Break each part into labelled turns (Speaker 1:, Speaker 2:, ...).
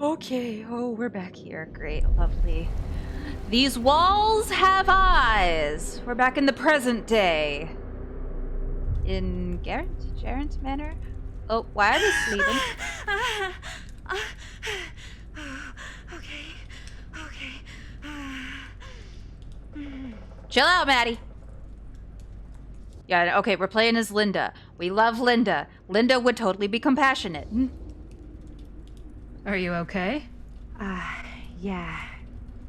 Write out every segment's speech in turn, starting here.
Speaker 1: Okay, oh, we're back here. Great, lovely. These walls have eyes. We're back in the present day. In Garrett Manor? Oh, why are they sleeping?
Speaker 2: Okay.
Speaker 1: Chill out, Maddie. Yeah, okay, we're playing as Linda. We love Linda. Linda would totally be compassionate.
Speaker 3: Are you okay?
Speaker 2: Yeah.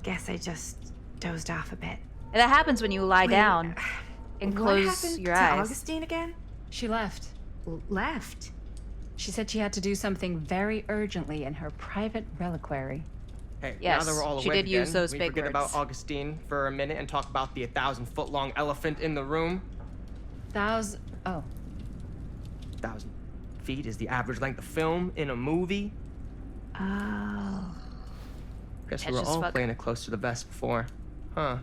Speaker 2: Guess I just dozed off a bit.
Speaker 1: That happens when you lie down and
Speaker 2: What
Speaker 1: close
Speaker 2: happened
Speaker 1: your
Speaker 2: to
Speaker 1: eyes.
Speaker 2: Augustine again?
Speaker 3: She left.
Speaker 2: Left?
Speaker 3: She said she had to do something very urgently in her private reliquary.
Speaker 4: Hey,
Speaker 1: Yes,
Speaker 4: now that we're all
Speaker 1: she
Speaker 4: awake
Speaker 1: did use
Speaker 4: again,
Speaker 1: those
Speaker 4: we
Speaker 1: big
Speaker 4: forget
Speaker 1: words.
Speaker 4: about Augustine for a minute and talk about the 1,000-foot-long elephant in the room.
Speaker 3: Oh.
Speaker 4: 1,000 feet is the average length of film in a movie.
Speaker 2: Oh.
Speaker 4: Guess we
Speaker 1: Catch
Speaker 4: were
Speaker 1: as
Speaker 4: all
Speaker 1: fuck.
Speaker 4: playing it close to the vest before. Huh.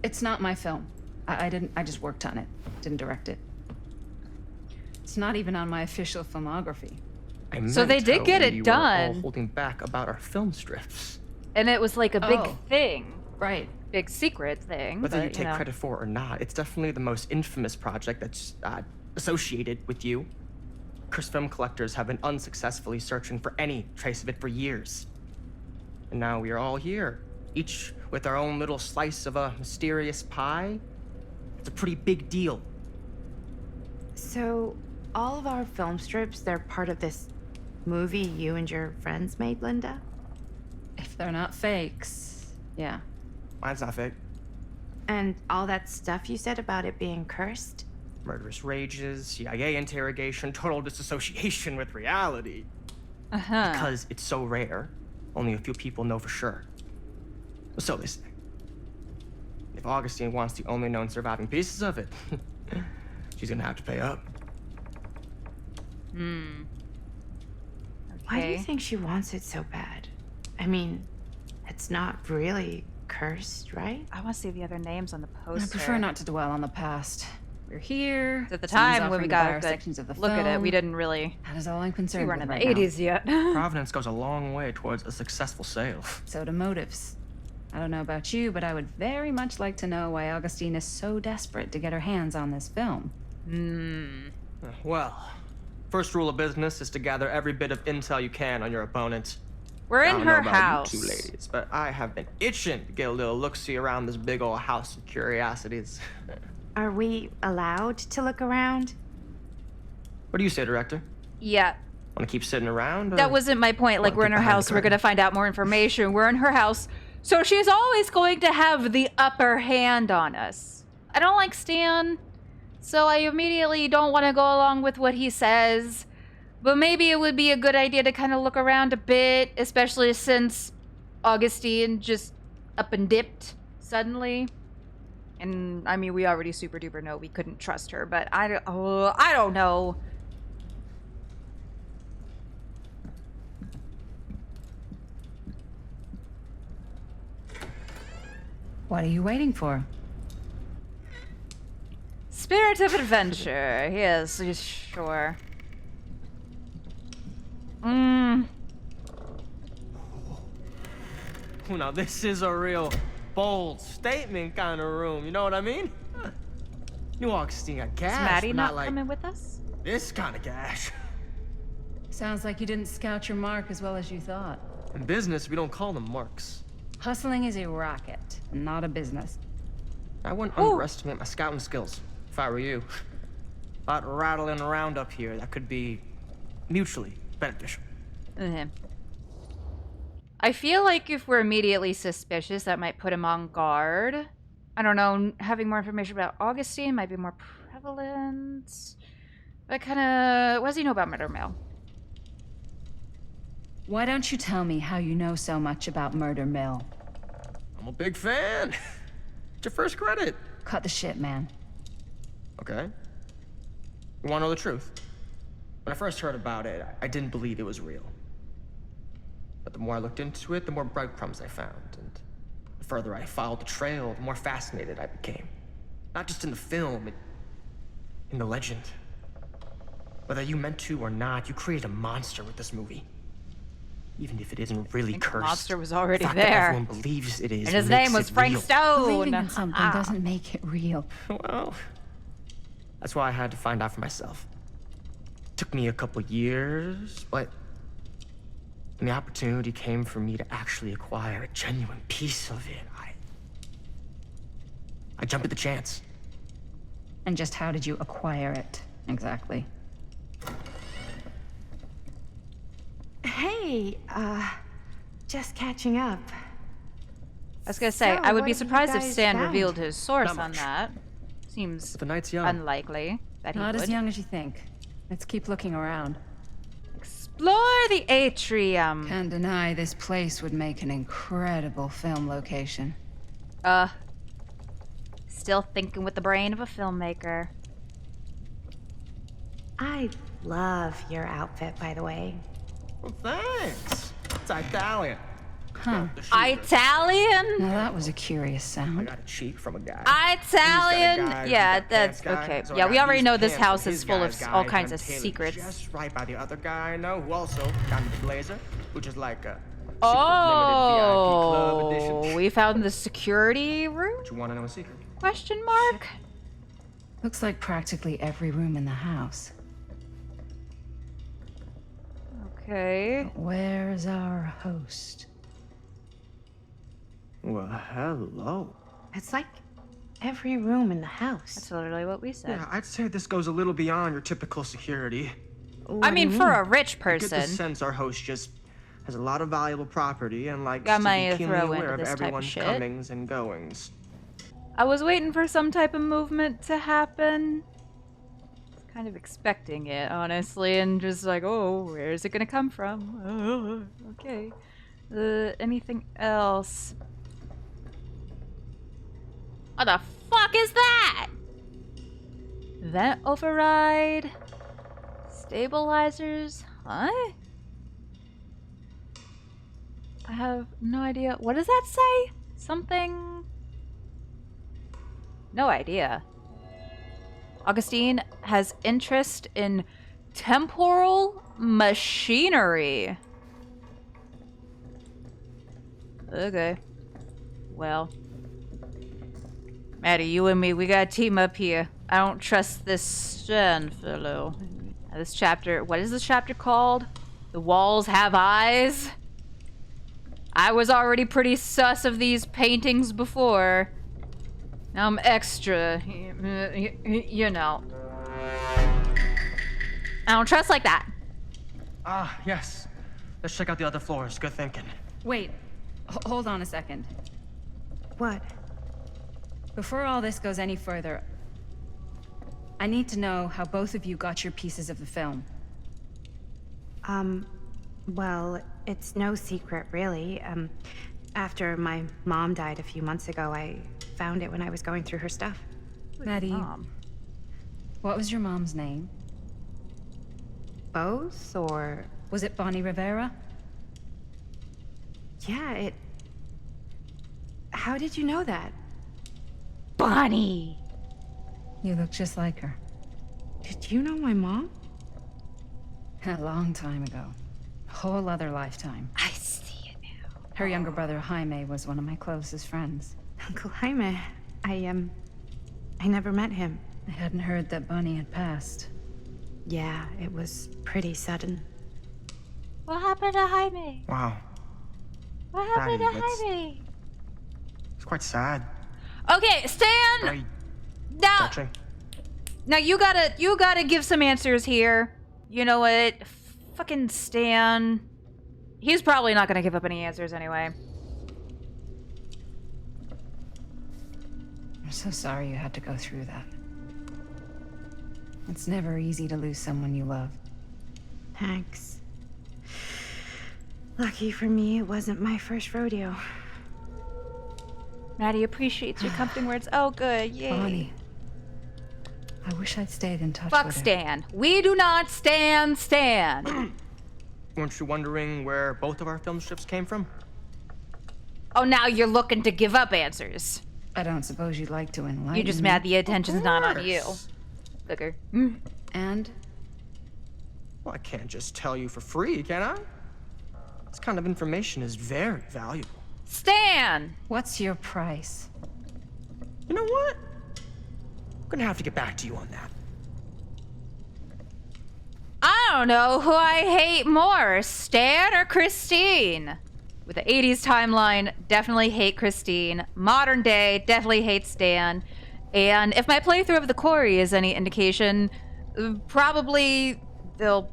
Speaker 3: It's not my film. I just worked on it. Didn't direct it. It's not even on my official filmography.
Speaker 1: So they did get it
Speaker 4: we were
Speaker 1: done.
Speaker 4: all holding back about our film strips.
Speaker 1: And it was like a big
Speaker 3: Oh.
Speaker 1: thing.
Speaker 3: Right.
Speaker 1: Big secret thing.
Speaker 4: Whether
Speaker 1: but,
Speaker 4: you take
Speaker 1: know.
Speaker 4: credit for it or not, it's definitely the most infamous project that's associated with you. Cursed film collectors have been unsuccessfully searching for any trace of it for years. And now we are all here, each with our own little slice of a mysterious pie. It's a pretty big deal.
Speaker 2: So, all of our film strips, they're part of this movie you and your friends made, Linda?
Speaker 3: If they're not fakes, yeah.
Speaker 4: Mine's not fake.
Speaker 2: And all that stuff you said about it being cursed?
Speaker 4: Murderous rages, CIA interrogation, total disassociation with reality.
Speaker 1: Uh-huh.
Speaker 4: Because it's so rare, only a few people know for sure. So they say. If Augustine wants the only known surviving pieces of it, she's gonna have to pay up.
Speaker 2: Why do you
Speaker 1: Okay.
Speaker 2: think she wants it so bad? I mean, it's not really cursed, right?
Speaker 1: I want to see the other names on the
Speaker 3: I
Speaker 1: poster.
Speaker 3: prefer not to dwell on the past. We're here.
Speaker 1: At the
Speaker 3: someone's
Speaker 1: time when we
Speaker 3: offering to
Speaker 1: got
Speaker 3: buy
Speaker 1: a
Speaker 3: our
Speaker 1: good
Speaker 3: sections of the
Speaker 1: look at it, we
Speaker 3: film.
Speaker 1: didn't really.
Speaker 3: That is all I'm
Speaker 1: We
Speaker 3: concerned
Speaker 1: weren't
Speaker 3: with
Speaker 1: in
Speaker 3: right
Speaker 1: the
Speaker 3: now.
Speaker 1: 80s yet.
Speaker 4: Providence goes a long way towards a successful sale.
Speaker 3: So do motives. I don't know about you, but I would very much like to know why Augustine is so desperate to get her hands on this film.
Speaker 4: Well, first rule of business is to gather every bit of intel you can on your opponent.
Speaker 1: We're
Speaker 4: I
Speaker 1: in
Speaker 4: don't know
Speaker 1: her
Speaker 4: about
Speaker 1: house.
Speaker 4: you two ladies, but I have been itching to get a little look-see around this big old house of curiosities.
Speaker 2: Are we allowed to look around?
Speaker 4: What do you say, director?
Speaker 1: Yeah,
Speaker 4: Want to keep sitting around? Or
Speaker 1: that wasn't my point. Like,
Speaker 4: wanna
Speaker 1: we're in
Speaker 4: peek
Speaker 1: her
Speaker 4: behind the
Speaker 1: house, we're
Speaker 4: curtain?
Speaker 1: gonna find out more information. We're in her house, so she's always going to have the upper hand on us. I don't like Stan, so I immediately don't want to go along with what he says. But maybe it would be a good idea to kind of look around a bit, especially since Augustine just up and dipped suddenly. And I mean, we already super duper know we couldn't trust her, but I don't know.
Speaker 3: What are you waiting for?
Speaker 1: Spirit of adventure. Yes, sure.
Speaker 4: Now this is a real bold statement kind of room. You know what I mean? New Augustine got
Speaker 1: Is
Speaker 4: cash,
Speaker 1: Maddie
Speaker 4: but
Speaker 1: not
Speaker 4: not like
Speaker 1: coming with us?
Speaker 4: this kind of cash.
Speaker 3: Sounds like you didn't scout your mark as well as you thought.
Speaker 4: In business, we don't call them marks.
Speaker 3: Hustling is a racket, not a business.
Speaker 4: I wouldn't underestimate my scouting skills, if I were you. A lot rattling around up here that could be mutually beneficial.
Speaker 1: Mhm. I feel like if we're immediately suspicious, that might put him on guard. I don't know, having more information about Augustine might be more prevalent. But kind of, what does he know about Murder Mill?
Speaker 3: Why don't you tell me how you know so much about Murder Mill?
Speaker 4: I'm a big fan. It's your first credit.
Speaker 3: Cut the shit, man.
Speaker 4: Okay. You want to know the truth? When I first heard about it, I didn't believe it was real. But the more I looked into it, the more breadcrumbs I found. And the further I followed the trail, the more fascinated I became. Not just in the film, in the legend. Whether you meant to or not, you created a monster with this movie. Even if it isn't really
Speaker 1: think the
Speaker 4: cursed.
Speaker 1: monster was already
Speaker 4: the fact that
Speaker 1: there.
Speaker 4: everyone believes it is.
Speaker 1: And his
Speaker 4: makes
Speaker 1: name was
Speaker 4: it
Speaker 1: Frank
Speaker 4: real.
Speaker 1: Stone.
Speaker 3: Believing in something doesn't make it real.
Speaker 4: Well, that's why I had to find out for myself. Took me a couple years, but when the opportunity came for me to actually acquire a genuine piece of it, I jumped at the chance.
Speaker 3: And just how did you acquire it, exactly?
Speaker 2: Hey, just catching up.
Speaker 1: I was gonna say,
Speaker 2: So,
Speaker 1: I would
Speaker 2: what
Speaker 1: be
Speaker 2: have you
Speaker 1: surprised if
Speaker 2: guys
Speaker 1: Stan
Speaker 2: found?
Speaker 1: revealed his source
Speaker 4: Not
Speaker 1: on
Speaker 4: much.
Speaker 1: that. Seems
Speaker 4: But the night's young.
Speaker 1: unlikely that he
Speaker 3: Not
Speaker 1: would.
Speaker 3: as young as you think. Let's keep looking around.
Speaker 1: Explore the atrium.
Speaker 3: Can't deny this place would make an incredible film location.
Speaker 1: Still thinking with the brain of a filmmaker.
Speaker 2: I love your outfit, by the way.
Speaker 4: Well, thanks. It's Italian.
Speaker 3: Huh.
Speaker 4: The shoes are-
Speaker 1: Italian?
Speaker 3: Now that was a curious
Speaker 4: I
Speaker 3: sound.
Speaker 4: got a cheek from a guy.
Speaker 1: Italian?
Speaker 4: He's
Speaker 1: Yeah,
Speaker 4: got a
Speaker 1: that's
Speaker 4: pants guy,
Speaker 1: okay.
Speaker 4: so I
Speaker 1: Yeah,
Speaker 4: got
Speaker 1: we already
Speaker 4: these
Speaker 1: know this
Speaker 4: pants
Speaker 1: house
Speaker 4: from
Speaker 1: is
Speaker 4: his
Speaker 1: full
Speaker 4: guy's
Speaker 1: of all
Speaker 4: guy,
Speaker 1: kinds
Speaker 4: done
Speaker 1: of
Speaker 4: tailored
Speaker 1: secrets.
Speaker 4: Just right by the other guy I know, who also got me the blazer, which is like a secret
Speaker 1: Oh,
Speaker 4: limited VIP club edition.
Speaker 1: we found the security room?
Speaker 4: You want to know a secret?
Speaker 1: Question mark?
Speaker 3: Looks like practically every room in the house.
Speaker 1: Okay.
Speaker 3: Where's our host?
Speaker 4: Well, hello.
Speaker 2: It's like every room in the house.
Speaker 1: That's literally what we said.
Speaker 4: Yeah, I'd say this goes a little beyond your typical security.
Speaker 1: I mean, for a rich
Speaker 4: I get the
Speaker 1: person.
Speaker 4: sense our host just has a lot of valuable property and likes
Speaker 1: Got
Speaker 4: to
Speaker 1: money
Speaker 4: be
Speaker 1: to
Speaker 4: keenly
Speaker 1: throw
Speaker 4: aware
Speaker 1: into
Speaker 4: of
Speaker 1: this type of
Speaker 4: everyone's
Speaker 1: shit.
Speaker 4: comings and goings.
Speaker 1: I was waiting for some type of movement to happen. Kind of expecting it, honestly, and just like, oh, where is it gonna come from? Oh, okay. Anything else? What the fuck is that? Vent override? Stabilizers? Huh? I have no idea. What does that say? Something... No idea. Augustine has interest in temporal machinery. Okay. Well. Maddie, you and me, we gotta team up here. I don't trust this Stern fellow. This chapter, what is this chapter called? The walls have eyes? I was already pretty sus of these paintings before. Now I'm extra, you know. I don't trust like that.
Speaker 4: Ah, yes. Let's check out the other floors. Good thinking.
Speaker 3: Wait, hold on a second.
Speaker 2: What?
Speaker 3: Before all this goes any further, I need to know how both of you got your pieces of the film.
Speaker 2: Well, it's no secret, really. After my mom died a few months ago, I found it when I was going through her stuff.
Speaker 3: Maddie,
Speaker 1: Mom.
Speaker 3: what was your mom's name?
Speaker 2: Both, or...
Speaker 3: Was it Bonnie Rivera?
Speaker 2: Yeah, How did you know that?
Speaker 1: Bonnie!
Speaker 3: You look just like her.
Speaker 2: Did you know my mom?
Speaker 3: A long time ago. A whole other lifetime.
Speaker 1: I see it now.
Speaker 3: Her younger brother, Jaime, was one of my closest friends.
Speaker 2: Uncle Jaime. I never met him.
Speaker 3: I hadn't heard that Bonnie had passed.
Speaker 2: Yeah, it was pretty sudden.
Speaker 1: What happened to Jaime?
Speaker 4: Wow.
Speaker 1: What happened
Speaker 4: Maddie,
Speaker 1: to
Speaker 4: that's-
Speaker 1: Jaime?
Speaker 4: It's quite sad.
Speaker 1: Okay, Stan!
Speaker 4: Very
Speaker 1: Now,
Speaker 4: touching.
Speaker 1: now you gotta give some answers here. You know what? Fucking Stan. He's probably not gonna give up any answers anyway.
Speaker 3: I'm so sorry you had to go through that. It's never easy to lose someone you love.
Speaker 2: Thanks. Lucky for me, it wasn't my first rodeo.
Speaker 1: Maddie appreciates your comforting words. Oh, good. Yay.
Speaker 3: Bonnie. I wish I'd stayed in touch
Speaker 1: Fuck
Speaker 3: with her.
Speaker 1: Stan. We do not stand Stan.
Speaker 4: Weren't you wondering where both of our film strips came from?
Speaker 1: Oh, now you're looking to give up answers.
Speaker 3: I don't suppose you'd like to enlighten
Speaker 1: You just
Speaker 3: me.
Speaker 1: mad the attention's not on you.
Speaker 4: course.
Speaker 1: Booger.
Speaker 3: And
Speaker 4: Well, I can't just tell you for free, can I? This kind of information is very valuable.
Speaker 1: Stan!
Speaker 3: What's your price?
Speaker 4: You know what? I'm gonna have to get back to you on that.
Speaker 1: I don't know who I hate more, Stan or Christine. With the 80s timeline, definitely hate Christine. Modern day, definitely hate Stan. And if my playthrough of the Quarry is any indication, probably they'll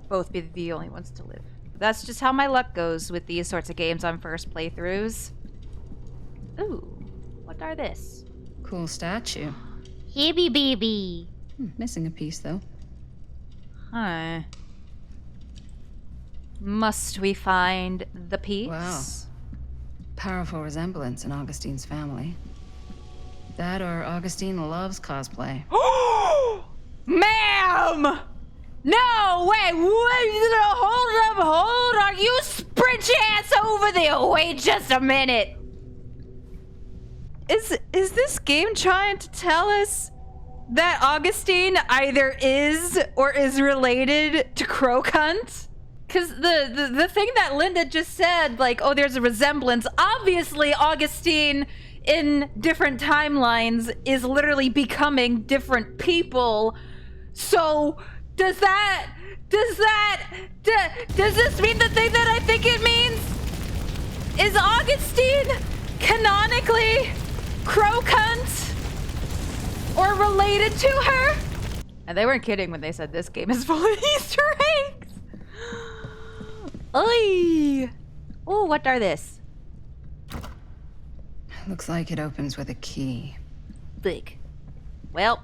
Speaker 1: both be the only ones to live. That's just how my luck goes with these sorts of games on first playthroughs. Ooh, what are this?
Speaker 3: Cool statue.
Speaker 1: Hibby baby.
Speaker 3: Missing a piece, though.
Speaker 1: Huh. Must we find the piece?
Speaker 3: Wow. Powerful resemblance in Augustine's family. That or Augustine loves cosplay.
Speaker 1: Ma'am! No, wait, hold on, you sprint your ass over there. Wait just a minute. Is this game trying to tell us that Augustine either is or is related to Crocunt? Because the thing that Linda just said, like, oh, there's a resemblance, obviously Augustine in different timelines is literally becoming different people. So does this mean the thing that I think it means? Is Augustine canonically Crocunt or related to her? And they weren't kidding when they said this game is full of Easter eggs. Oy! Oh, what are this?
Speaker 3: Looks like it opens with a key.
Speaker 1: Big. Well.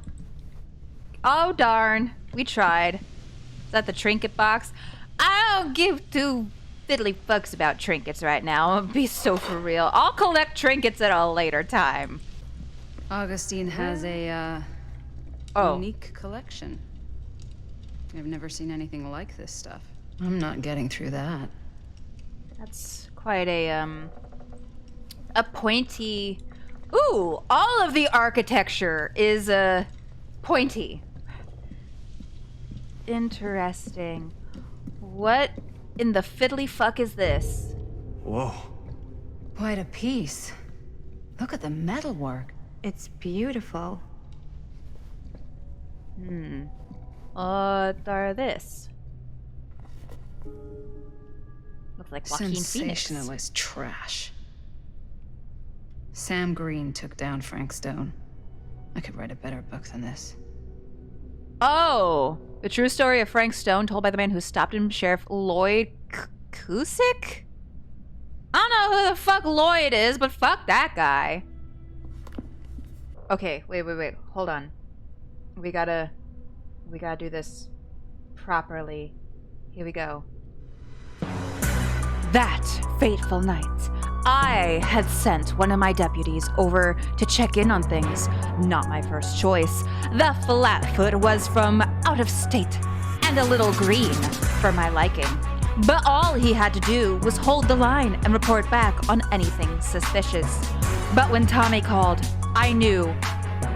Speaker 1: Oh, darn. We tried. Is that the trinket box? I don't give two fiddly fucks about trinkets right now. I'm gonna be so for real. I'll collect trinkets at a later time.
Speaker 3: Augustine has a,
Speaker 1: Oh.
Speaker 3: unique collection. I've never seen anything like this stuff. I'm not getting through that.
Speaker 1: That's quite a pointy... Ooh, all of the architecture is, pointy. Interesting. What in the fiddly fuck is this?
Speaker 4: Whoa.
Speaker 3: Quite a piece. Look at the metalwork.
Speaker 2: It's beautiful.
Speaker 1: What are this? Looks like Joaquin Phoenix.
Speaker 3: Sensationalist trash. Sam Green took down Frank Stone. I could write a better book than this.
Speaker 1: Oh, the true story of Frank Stone told by the man who stopped him, Sheriff Lloyd Cusick? I don't know who the fuck Lloyd is, but fuck that guy. Okay, wait. Hold on. We gotta do this properly. Here we go. That fateful night, I had sent one of my deputies over to check in on things. Not my first choice. The Flatfoot was from out of state and a little green for my liking. But all he had to do was hold the line and report back on anything suspicious. But when Tommy called, I knew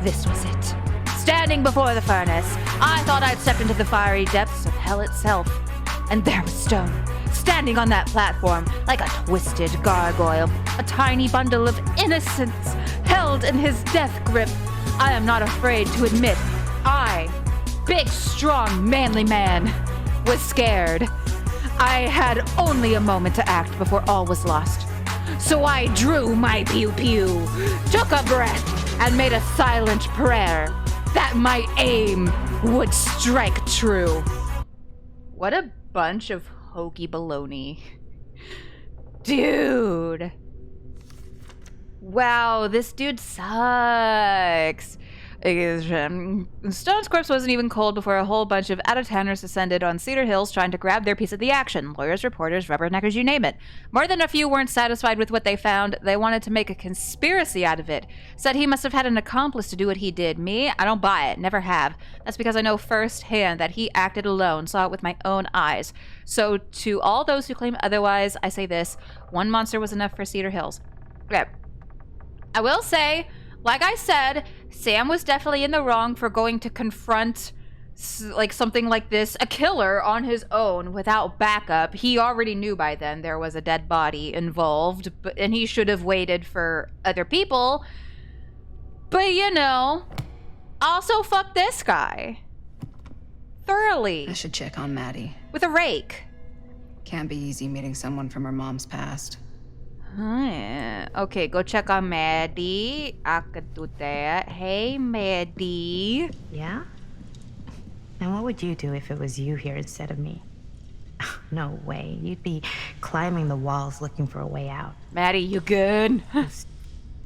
Speaker 1: this was it. Standing before the furnace, I thought I'd stepped into the fiery depths of hell itself. And there was Stone, standing on that platform like a twisted gargoyle, a tiny bundle of innocence held in his death grip. I am not afraid to admit, I, big, strong, manly man, was scared. I had only a moment to act before all was lost. So I drew my pew-pew, took a breath, and made a silent prayer that my aim would strike true. What a bunch of hokey baloney. Dude. Wow, this dude sucks. Stone's corpse wasn't even cold before a whole bunch of out-of-towners descended on Cedar Hills trying to grab their piece of the action. Lawyers, reporters, rubberneckers, you name it. More than a few weren't satisfied with what they found. They wanted to make a conspiracy out of it. Said he must have had an accomplice to do what he did. Me? I don't buy it. Never have. That's because I know firsthand that he acted alone, saw it with my own eyes. So to all those who claim otherwise, I say this. One monster was enough for Cedar Hills. Okay. I will say, like I said, Sam was definitely in the wrong for going to confront like something like this, a killer on his own without backup. He already knew by then there was a dead body involved, and he should have waited for other people. But you know, also fuck this guy. Thoroughly.
Speaker 3: I should check on Maddie.
Speaker 1: With a rake.
Speaker 3: Can't be easy meeting someone from her mom's past.
Speaker 1: Okay, go check on Maddie. I could do that. Hey, Maddie.
Speaker 2: Yeah? And what would you do if it was you here instead of me? No way. You'd be climbing the walls looking for a way out.
Speaker 1: Maddie, you good? Is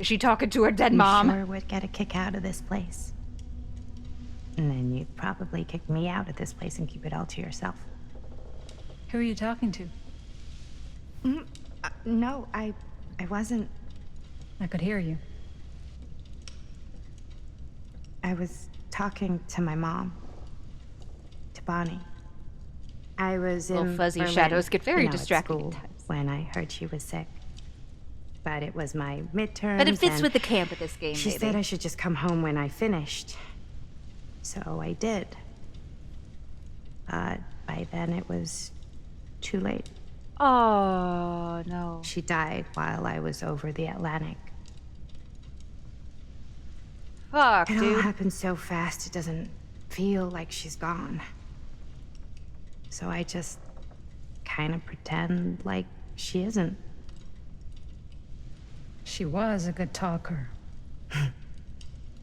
Speaker 1: she talking to her dead mom?
Speaker 2: You sure would get a kick out of this place. And then you'd probably kick me out of this place and keep it all to yourself.
Speaker 3: Who are you talking to?
Speaker 2: No, I wasn't.
Speaker 3: I could hear you.
Speaker 2: I was talking to my mom. To Bonnie. I was in
Speaker 1: Little fuzzy
Speaker 2: Berlin,
Speaker 1: shadows get very
Speaker 2: at
Speaker 1: distracting
Speaker 2: school
Speaker 1: at times.
Speaker 2: when I heard she was sick. But it was my midterm.
Speaker 1: But it fits with the camp of this game,
Speaker 2: She
Speaker 1: maybe.
Speaker 2: said I should just come home when I finished. So I did. But by then it was too late.
Speaker 1: Oh, no.
Speaker 2: She died while I was over the Atlantic.
Speaker 1: Fuck,
Speaker 2: It all
Speaker 1: dude.
Speaker 2: happened so fast it doesn't feel like she's gone. So I just kind of pretend like she isn't.
Speaker 3: She was a good talker.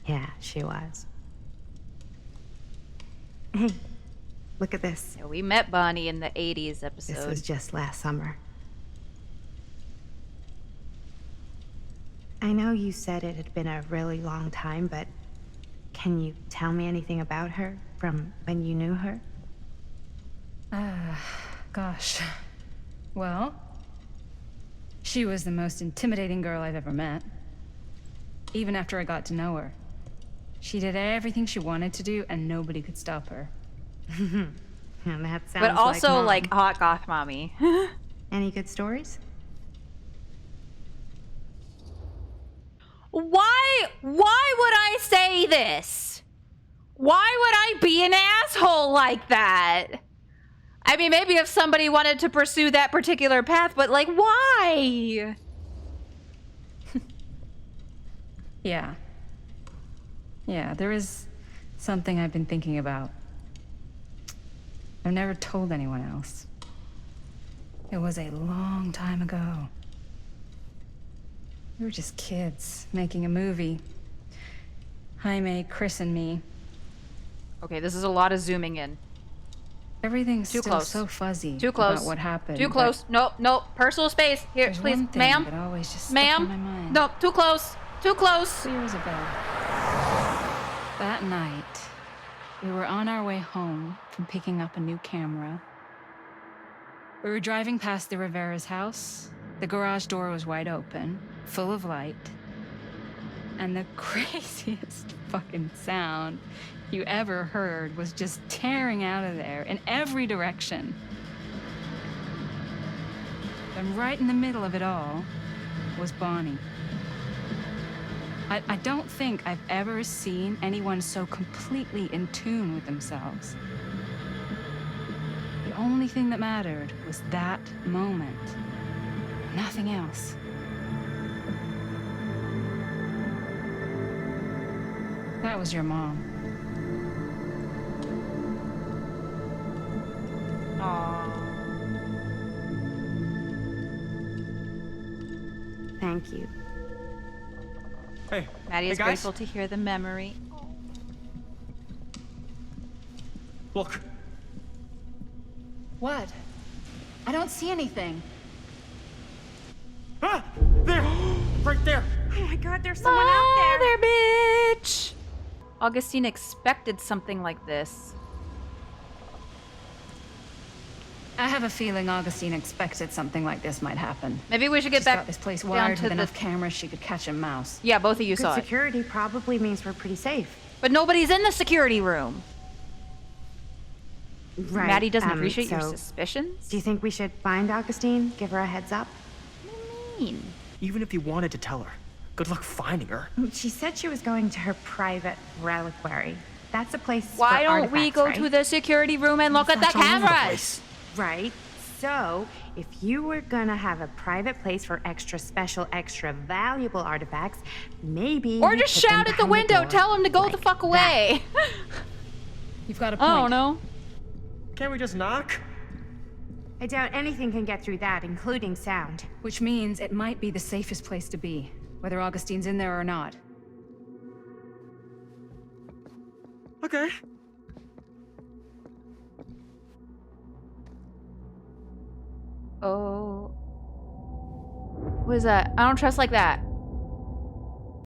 Speaker 2: Yeah, she was. Hey, look at this.
Speaker 1: Yeah, we met Bonnie in the 80s
Speaker 2: This
Speaker 1: episode.
Speaker 2: was just last summer. I know you said it had been a really long time, but can you tell me anything about her from when you knew her?
Speaker 3: Gosh. Well, she was the most intimidating girl I've ever met. Even after I got to know her. She did everything she wanted to do, and nobody could stop her.
Speaker 2: And that sounds
Speaker 1: But also,
Speaker 2: Mom.
Speaker 1: like, hot goth mommy.
Speaker 2: Any good stories?
Speaker 1: Why would I say this? Why would I be an asshole like that? I mean, maybe if somebody wanted to pursue that particular path, but like, why?
Speaker 3: Yeah. Yeah, there is something I've been thinking about. I've never told anyone else. It was a long time ago. We were just kids making a movie. Jaime, Chris, and me.
Speaker 1: Okay, this is a lot of zooming in.
Speaker 3: Everything's
Speaker 1: Too
Speaker 3: still
Speaker 1: close.
Speaker 3: so fuzzy
Speaker 1: Too close.
Speaker 3: about what happened.
Speaker 1: Too
Speaker 3: but
Speaker 1: close. Nope, nope. Personal space. Here,
Speaker 3: there's
Speaker 1: please.
Speaker 3: one thing
Speaker 1: Ma'am?
Speaker 3: that always just stuck in my
Speaker 1: Ma'am?
Speaker 3: mind.
Speaker 1: No, too close. Too close.
Speaker 3: Years ago. That night, we were on our way home from picking up a new camera. We were driving past the Rivera's house. The garage door was wide open, full of light. And the craziest fucking sound you ever heard was just tearing out of there in every direction. And right in the middle of it all was Bonnie. I don't think I've ever seen anyone so completely in tune with themselves. The only thing that mattered was that moment. Nothing else. That was your mom.
Speaker 2: Thank you.
Speaker 4: Hey,
Speaker 1: Maddie
Speaker 4: hey
Speaker 1: is
Speaker 4: guys.
Speaker 1: grateful to hear the memory.
Speaker 4: Look,
Speaker 3: What? I don't see anything.
Speaker 4: ah, there, right there.
Speaker 2: Oh my god, there's someone out there!
Speaker 1: Mother bitch! Augustine expected something like this.
Speaker 3: I have a feeling Augustine expected something like this might happen.
Speaker 1: Maybe we should get
Speaker 3: She's
Speaker 1: back
Speaker 3: got this place
Speaker 1: down
Speaker 3: wired
Speaker 1: to
Speaker 3: with
Speaker 1: the...
Speaker 3: enough cameras she could catch a mouse.
Speaker 1: Yeah, both of you
Speaker 2: Good
Speaker 1: saw it.
Speaker 2: security probably means we're pretty safe.
Speaker 1: But nobody's in the security room.
Speaker 2: Right.
Speaker 1: Maddie doesn't appreciate your
Speaker 2: so
Speaker 1: suspicions?
Speaker 2: do you think we should find Augustine? Give her a heads up?
Speaker 1: What do you mean?
Speaker 4: Even if you wanted to tell her, good luck finding her.
Speaker 2: She said she was going to her private reliquary. That's a place
Speaker 1: Why
Speaker 2: for
Speaker 1: don't we
Speaker 2: artifacts,
Speaker 1: go
Speaker 2: right?
Speaker 1: to the security room and look at the
Speaker 2: Artifacts all over the
Speaker 1: cameras?
Speaker 2: Right. So, if you were gonna have a private place for extra special, extra valuable artifacts, maybe
Speaker 1: Or
Speaker 2: you
Speaker 1: just
Speaker 2: put them
Speaker 1: shout at the
Speaker 2: behind
Speaker 1: window,
Speaker 2: door
Speaker 1: tell him to go the
Speaker 2: like
Speaker 1: fuck
Speaker 2: that.
Speaker 1: away.
Speaker 3: You've got a point.
Speaker 1: I don't know.
Speaker 4: Can't we just knock?
Speaker 2: I doubt anything can get through that, including sound.
Speaker 3: Which means it might be the safest place to be, whether Augustine's in there or not.
Speaker 4: Okay.
Speaker 1: Oh. What is that? I don't trust like that.